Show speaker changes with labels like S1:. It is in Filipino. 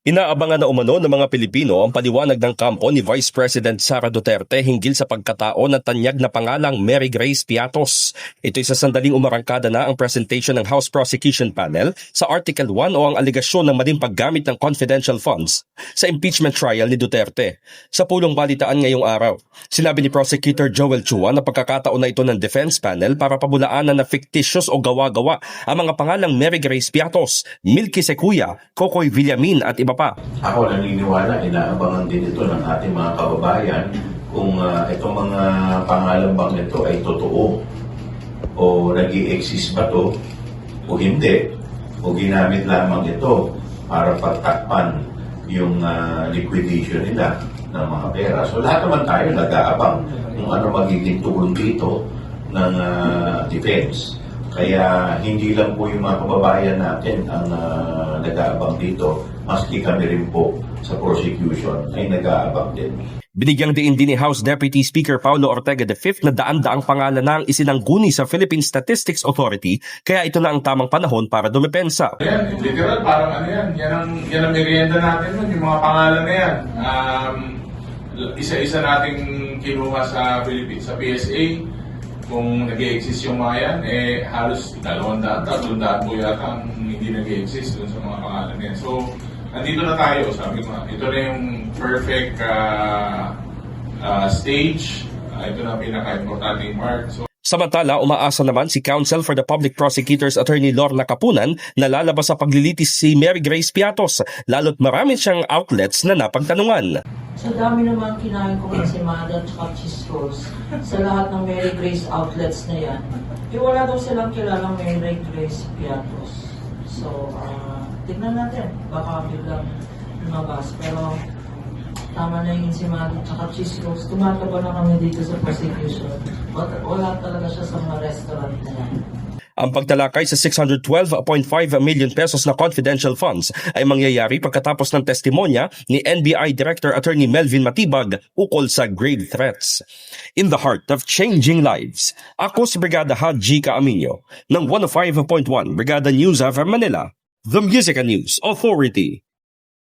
S1: Inaabangan na umano ng mga Pilipino ang paliwanag ng kampo ni Vice President Sara Duterte hinggil sa pagkatao ng tanyag na pangalang Mary Grace Piatos. Ito'y sa sandaling umarangkada na ang presentation ng House Prosecution Panel sa Article 1 o ang aligasyon ng maling paggamit ng confidential funds sa impeachment trial ni Duterte. Sa pulong balitaan ngayong araw, sinabi ni Prosecutor Joel Chua na pagkakataon na ito ng Defense Panel para pabulaanan na fictitious o gawa-gawa ang mga pangalang Mary Grace Piatos, Milky Sequia, Kokoy Villamin at iba pa.
S2: Ako naniniwala, inaabangan din ito ng ating mga kababayan kung itong mga pangalan bang ito ay totoo o nag-i-exist ba to o hindi o ginamit lamang ito para pagtakpan yung liquidation nila ng mga pera. So lahat naman tayo nag-aabang kung ano magiging tugon dito ng defense. Kaya hindi lang po yung mga kababayan natin ang nag-aabang dito, maski kami rin po sa prosecution ay nag-aabang din.
S1: Binigyang diin din ni House Deputy Speaker Paulo Ortega V na daan-daang pangalan na ang isinangguni sa Philippine Statistics Authority, kaya ito na ang tamang panahon para dumepensa.
S3: Yan, literal, parang ano yan, yan ang merienda natin nun, yung mga pangalan na yan. Isa-isa nating kinuha sa Philippines, sa PSA. Kung nag-i-exist yung mga yan, halos 200, 300 po yata ang hindi nag-i-exist dun sa mga pangalan yan. So, nandito na tayo, sabi ko, ito na yung perfect stage. Ito na pinaka-importanting part. So,
S1: Samantala, umaasa naman si Counsel for the Public Prosecutors Attorney Lorna Capunan na lalabas sa paglilitis si Mary Grace Piatos, lalo't marami siyang outlets na napagtanungan.
S4: Sa dami naman kinain ko ng semada at cheese rolls sa lahat ng Mary Grace outlets na yan, wala daw silang kilalang Mary Grace Piatos. So, tignan natin. Baka biglang lumabas. Pero, tama na yung semada at cheese rolls. Tumataba na kami dito sa prosecution. But wala talaga siya sa mga restaurant na yan.
S1: Ang pagtalakay sa 612.5 million pesos na confidential funds ay mangyayari pagkatapos ng testimonya ni NBI Director Attorney Melvin Matibag ukol sa grave threats. In the heart of changing lives, ako si Brigada Haji Caaminio ng 105.1 Brigada News of Manila, The Music and News Authority.